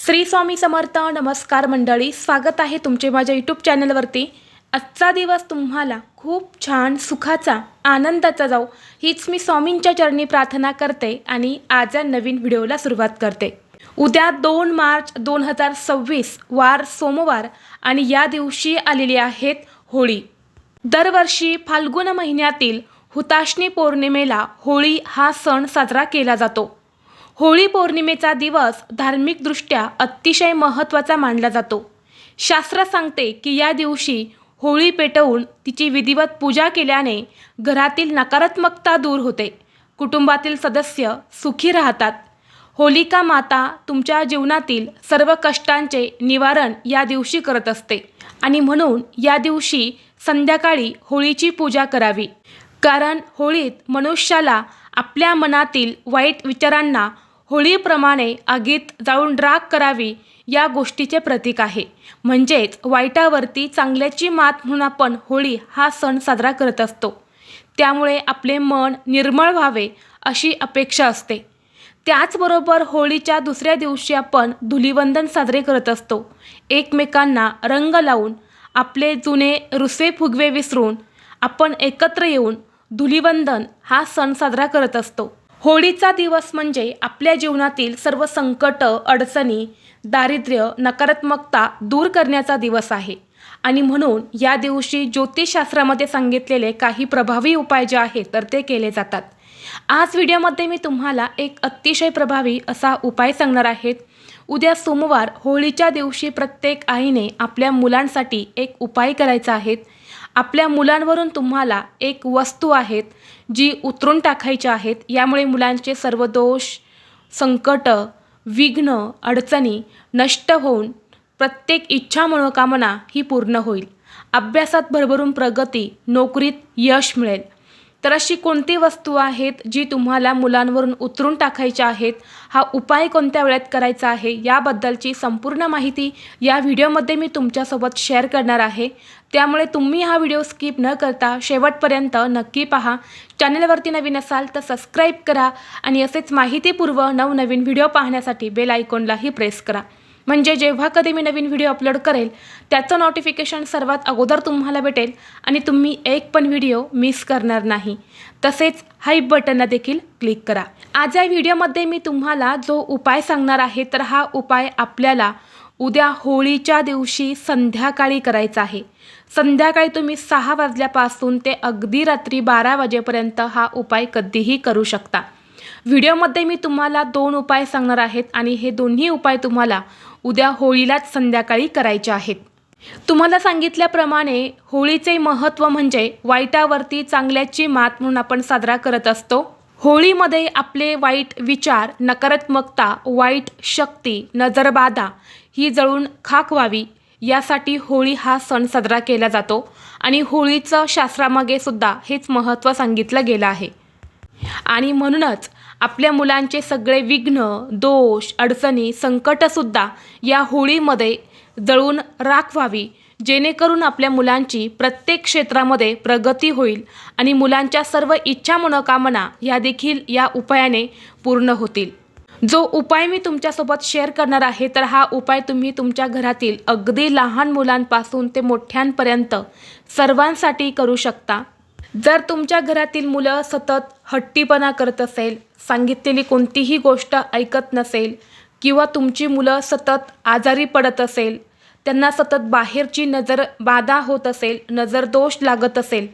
श्री स्वामी समर्थ. नमस्कार मंडळी, स्वागत आहे तुमचे माझ्या यूट्यूब चॅनलवरती. आजचा दिवस तुम्हाला खूप छान सुखाचा आनंदाचा जाऊ हीच मी स्वामींच्या चरणी प्रार्थना करते आणि आज या नवीन व्हिडिओला सुरुवात करते. उद्या 2 मार्च 2026 वार सोमवार आणि या दिवशी आलेली आहेत होळी. दरवर्षी फाल्गुन महिन्यातील हुताशनी पौर्णिमेला होळी हा सण साजरा केला जातो. होळी पौर्णिमेचा दिवस धार्मिकदृष्ट्या अतिशय महत्त्वाचा मानला जातो. शास्त्र सांगते की या दिवशी होळी पेटवून तिची विधिवत पूजा केल्याने घरातील नकारात्मकता दूर होते, कुटुंबातील सदस्य सुखी राहतात. होलिका माता तुमच्या जीवनातील सर्व कष्टांचे निवारण या दिवशी करत असते आणि म्हणून या दिवशी संध्याकाळी होळीची पूजा करावी. कारण होळीत मनुष्याला आपल्या मनातील वाईट विचारांना होळीप्रमाणे आगीत जाळून राख करावी या गोष्टीचे प्रतीक आहे. म्हणजेच वाईटावरती चांगल्याची मात म्हणून आपण होळी हा सण साजरा करत असतो. त्यामुळे आपले मन निर्मळ व्हावे अशी अपेक्षा असते. त्याचबरोबर होळीच्या दुसऱ्या दिवशी आपण धुलीवंदन साजरे करत असतो. एकमेकांना रंग लावून आपले जुने रुसवे फुगवे विसरून आपण एकत्र येऊन धुलीवंदन हा सण साजरा करत असतो. होळीचा दिवस म्हणजे आपल्या जीवनातील सर्व संकट, अडचणी, दारिद्र्य, नकारात्मकता दूर करण्याचा दिवस आहे आणि म्हणून या दिवशी ज्योतिषशास्त्रामध्ये सांगितलेले काही प्रभावी उपाय जे आहेत तर ते केले जातात. आज व्हिडिओमध्ये मी तुम्हाला एक अतिशय प्रभावी असा उपाय सांगणार आहे. उद्या सोमवार होळीच्या दिवशी प्रत्येक आईने आपल्या मुलांसाठी एक उपाय करायचा आहे. आपल्या मुलांवरून तुम्हाला एक वस्तू आहेत जी उतरून टाकायची आहेत. यामुळे मुलांचे सर्व दोष, संकट, विघ्न, अडचणी नष्ट होऊन प्रत्येक इच्छा मनोकामना ही पूर्ण होईल. अभ्यासात भरभरून प्रगती, नोकरीत यश मिळेल. तर अशी कोणती वस्तू आहेत जी तुम्हाला मुलांवरून उतरून टाकायच्या आहेत, हा उपाय कोणत्या वेळेत करायचा आहे याबद्दलची संपूर्ण माहिती या व्हिडिओमध्ये मी तुमच्यासोबत शेअर करणार आहे. त्यामुळे तुम्ही हा व्हिडिओ स्किप न करता शेवटपर्यंत नक्की पहा. चॅनलवरती नवीन असाल तर सबस्क्राईब करा आणि असेच माहितीपूर्व नवनवीन व्हिडिओ पाहण्यासाठी बेल आयकॉनलाही प्रेस करा. म्हणजे जेव्हा कधी मी नवीन व्हिडिओ अपलोड करेल त्याचं नोटिफिकेशन सर्वात अगोदर तुम्हाला भेटेल आणि तुम्ही एक पण व्हिडिओ मिस करणार नाही. तसेच हाईप बटनला देखील क्लिक करा. आज या व्हिडिओमध्ये मी तुम्हाला जो उपाय सांगणार आहे तर हा उपाय आपल्याला उद्या होळीच्या दिवशी संध्याकाळी करायचा आहे. संध्याकाळी तुम्ही 6 वाजल्यापासून ते अगदी रात्री 12 वाजेपर्यंत हा उपाय कधीही करू शकता. व्हिडिओमध्ये मी तुम्हाला 2 उपाय सांगणार आहेत आणि हे दोन्ही उपाय तुम्हाला उद्या होळीलाच संध्याकाळी करायचे आहेत. तुम्हाला सांगितल्याप्रमाणे होळीचे महत्त्व म्हणजे वाईटावरती चांगल्याची मात म्हणून आपण साजरा करत असतो. होळीमध्ये आपले वाईट विचार, नकारात्मकता, वाईट शक्ती, नजरबाधा ही जळून खाक व्हावी यासाठी होळी हा सण साजरा केला जातो आणि होळीचं शास्त्रामागे सुद्धा हेच महत्त्व सांगितलं गेलं आहे. आणि म्हणूनच आपल्या मुलांचे सगळे विघ्न, दोष, अडचणी, संकटसुद्धा या होळीमध्ये जळून राख व्हावी, जेणेकरून आपल्या मुलांची प्रत्येक क्षेत्रामध्ये प्रगती होईल आणि मुलांच्या सर्व इच्छा मनोकामना या देखील या उपायाने पूर्ण होतील. जो उपाय मी तुमच्यासोबत शेअर करणार आहे तर हा उपाय तुम्ही तुमच्या घरातील अगदी लहान मुलांपासून ते मोठ्यांपर्यंत सर्वांसाठी करू शकता. जर तुमच्या घरातील मुलं सतत हट्टीपणा करत असेल, सांगितलेली कोणतीही गोष्ट ऐकत नसेल किंवा तुमची मुलं सतत आजारी पडत असेल, त्यांना सतत बाहेरची नजर बाधा होत असेल, नजर दोष लागत असेल.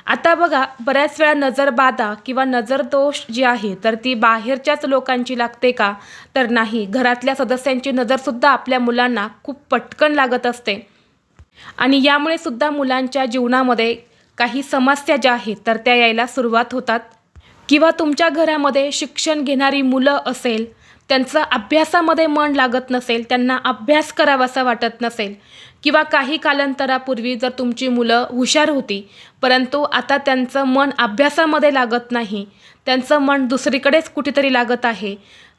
आता बघा, बऱ्याच वेळा नजर बाधा किंवा नजर दोष जी आहे तर ती बाहेरच्याच लोकांची लागते का? तर नाही, घरातल्या सदस्यांची नजरसुद्धा आपल्या मुलांना खूप पटकन लागत असते आणि यामुळे सुद्धा मुलांच्या जीवनामध्ये काही समस्या ज्या आहेत तर त्या यायला सुरुवात होतात. किंवा तुमच्या घरामध्ये शिक्षण घेणारी मुलं असेल, त्यांचं अभ्यासामध्ये मन लागत नसेल, त्यांना अभ्यास करावासा वाटत नसेल किंवा काही कालांतरापूर्वी जर तुमची मुलं हुशार होती परंतु आता त्यांचं मन अभ्यासामध्ये लागत नाही, त्यांचं मन दुसरीकडेच कुठेतरी लागत आहे,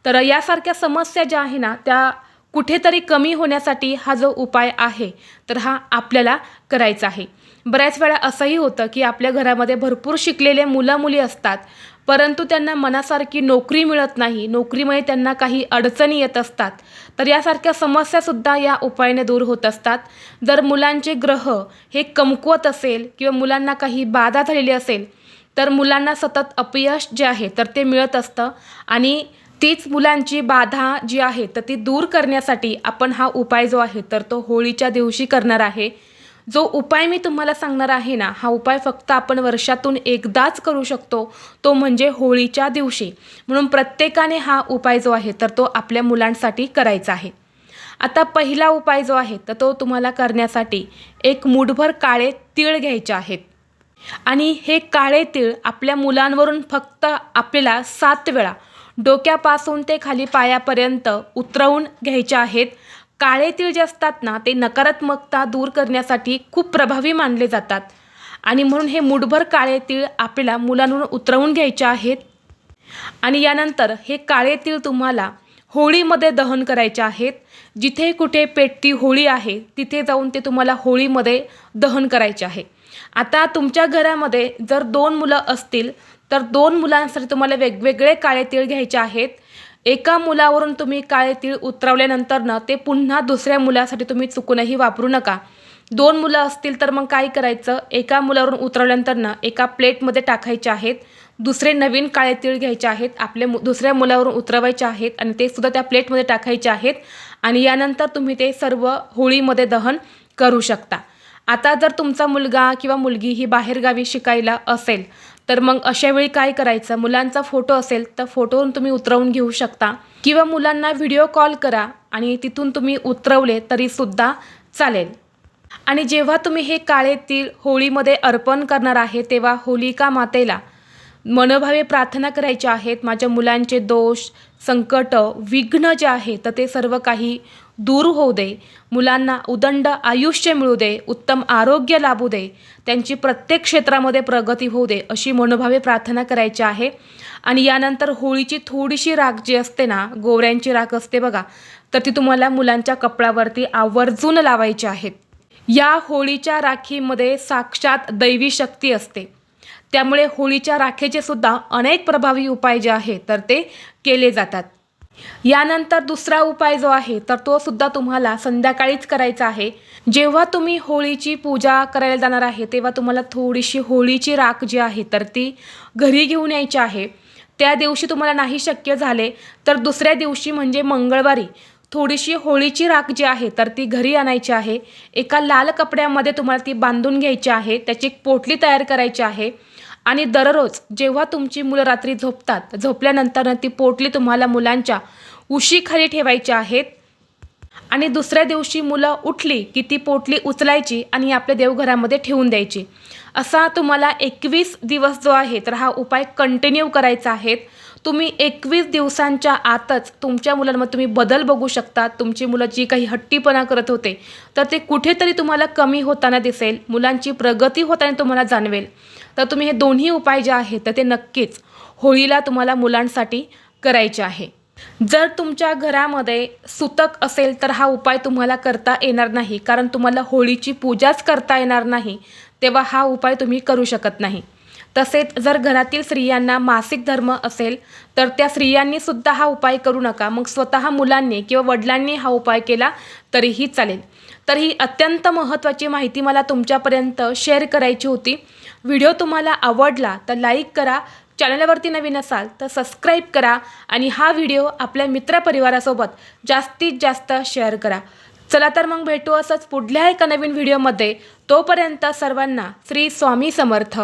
तर यासारख्या समस्या ज्या आहे ना त्या कुठेतरी कमी होण्यासाठी हा जो उपाय आहे तर हा आपल्याला करायचा आहे. बऱ्याच वेळा असंही होतं की आपल्या घरामध्ये भरपूर शिकलेले मुलं मुली असतात परंतु त्यांना मनासारखी नोकरी मिळत नाही, नोकरीमुळे त्यांना काही अडचणी येत असतात, तर यासारख्या समस्यासुद्धा या उपायाने दूर होत असतात. जर मुलांचे ग्रह हे कमकुवत असेल किंवा मुलांना काही बाधा झालेली असेल, तर मुलांना सतत अपयश जे आहे तर ते मिळत असतं आणि तीच मुलांची बाधा जी आहे तर ती दूर करण्यासाठी आपण हा उपाय जो आहे तर तो होळीच्या दिवशी करणार आहे. जो उपाय मी तुम्हाला सांगणार आहे ना, हा उपाय फक्त आपण वर्षातून एकदाच करू शकतो, तो म्हणजे होळीच्या दिवशी. म्हणून प्रत्येकाने हा उपाय जो आहे तर तो आपल्या मुलांसाठी करायचा आहे. आता पहिला उपाय जो आहे तर तो तुम्हाला करण्यासाठी एक मूठभर काळे तीळ घ्यायचे आहेत आणि हे काळे तीळ आपल्या मुलांवरून फक्त आपल्याला 7 वेळा डोक्यापासून ते खाली पायापर्यंत उतरवून घ्यायचे आहेत. काळे तीळ जे असतात ना, ते नकारात्मकता दूर करण्यासाठी खूप प्रभावी मानले जातात आणि म्हणून हे मूठभर काळे तीळ आपल्याला मुलांवरून उतरवून घ्यायचे आहेत. आणि यानंतर हे काळे तीळ तुम्हाला होळीमध्ये दहन करायचे आहेत. जिथे कुठे पेटती होळी आहे तिथे जाऊन ते तुम्हाला होळीमध्ये दहन करायचे आहे. आता तुमच्या घरामध्ये जर 2 मुलं असतील तर 2 मुलांसाठी तुम्हाला वेगवेगळे काळे तीळ घ्यायचे आहेत. एका मुलावरून तुम्ही काळे तीळ उतरवल्यानंतर ना ते पुन्हा दुसऱ्या मुलासाठी तुम्ही चुकूनही वापरू नका. 2 मुलं असतील तर मग काय करायचं, एका मुलावरून उतरवल्यानंतर ना एका प्लेटमध्ये टाकायचे आहेत. दुसरे नवीन काळे तीळ घ्यायचे आहेत, आपल्या दुसऱ्या मुलावरून उतरवायचे आहेत आणि ते सुद्धा त्या प्लेटमध्ये टाकायचे आहेत आणि यानंतर तुम्ही ते सर्व होळीमध्ये दहन करू शकता. आता जर तुमचा मुलगा किंवा मुलगी ही बाहेरगावी शिकायला असेल तर मग अशा वेळी काय करायचं, मुलांचा फोटो असेल तर फोटोवरून तुम्ही उतरवून घेऊ शकता किंवा मुलांना व्हिडिओ कॉल करा आणि तिथून तुम्ही उतरवले तरीसुद्धा चालेल. आणि जेव्हा तुम्ही हे काळे तीळ होळीमध्ये अर्पण करणार आहे तेव्हा होलिका मातेला मनोभावे प्रार्थना करायची आहेत. माझ्या मुलांचे दोष, संकट, विघ्न जे आहे तर ते सर्व काही दूर होऊ दे, मुलांना उदंड आयुष्य मिळू दे, उत्तम आरोग्य लाभू दे, त्यांची प्रत्येक क्षेत्रामध्ये प्रगती होऊ दे, अशी मनोभावे प्रार्थना करायची आहे. आणि यानंतर होळीची थोडीशी राख जी असते ना, गोवऱ्यांची राख असते बघा, तर ती तुम्हाला मुलांच्या कपड्यावरती आवर्जून लावायची आहेत. या होळीच्या राखीमध्ये साक्षात दैवी शक्ती असते, त्यामुळे होळीच्या राखेचे सुद्धा अनेक प्रभावी उपाय जे आहे तर ते केले जातात. यानंतर दुसरा उपाय जो आहे तर तो सुद्धा तुम्हाला संध्याकाळीच करायचा आहे. जेव्हा तुम्ही होळीची पूजा करायला जाणार आहे तेव्हा तुम्हाला थोडीशी होळीची राख जी आहे तर ती घरी घेऊन यायची आहे. त्या दिवशी तुम्हाला नाही शक्य झाले तर दुसऱ्या दिवशी म्हणजे मंगळवारी थोडीशी होळीची राख जी आहे तर ती घरी आणायची आहे. एका लाल कपड्यामध्ये तुम्हाला ती बांधून घ्यायची आहे, त्याची एक पोटली तयार करायची आहे आणि दररोज जेव्हा तुमची मुलं रात्री झोपतात, झोपल्यानंतर ती पोटली तुम्हाला मुलांच्या उशीखाली ठेवायची आहेत आणि दुसऱ्या दिवशी मुलं उठली की ती पोटली उचलायची आणि आपल्या देवघरामध्ये ठेवून द्यायची. असा तुम्हाला 21 दिवस जो आहे तर हा उपाय कंटिन्यू करायचा आहे. तुम्ही 21 दिवसांच्या आतच तुमच्या मुलांमध्ये तुम्ही बदल बघू शकता. तुमची मुलं जी काही हट्टीपणा करत होते तर ते कुठेतरी तुम्हाला कमी होताना दिसेल, मुलांची प्रगती होताना तुम्हाला जाणवेल. तर तुम्ही हे दोन्ही उपाय जे आहेत तर ते नक्कीच होळीला तुम्हाला मुलांसाठी करायचे आहे. जर तुमच्या घरामध्ये सुतक असेल तर हा उपाय तुम्हाला करता येणार नाही, कारण तुम्हाला होळीची पूजाच करता येणार नाही, तेव्हा हा उपाय तुम्ही करू शकत नाही. तसेच जर घरातील स्त्रियांना मासिक धर्म असेल तर त्या स्त्रियांनी सुद्धा हा उपाय करू नका. मग स्वतः मुलांनी किंवा वडिलांनी हा उपाय केला तरीही चालेल. तर ही अत्यंत महत्त्वाची माहिती मला तुमच्यापर्यंत शेअर करायची होती. व्हिडिओ तुम्हाला आवडला तर लाईक करा, चॅनलवरती नवीन असाल तर सबस्क्राईब करा आणि हा व्हिडिओ आपल्या मित्रपरिवारासोबत जास्तीत जास्त शेअर करा. चला तर मग भेटू असंच पुढल्या एका नवीन व्हिडिओमध्ये. तोपर्यंत सर्वांना श्री स्वामी समर्थ.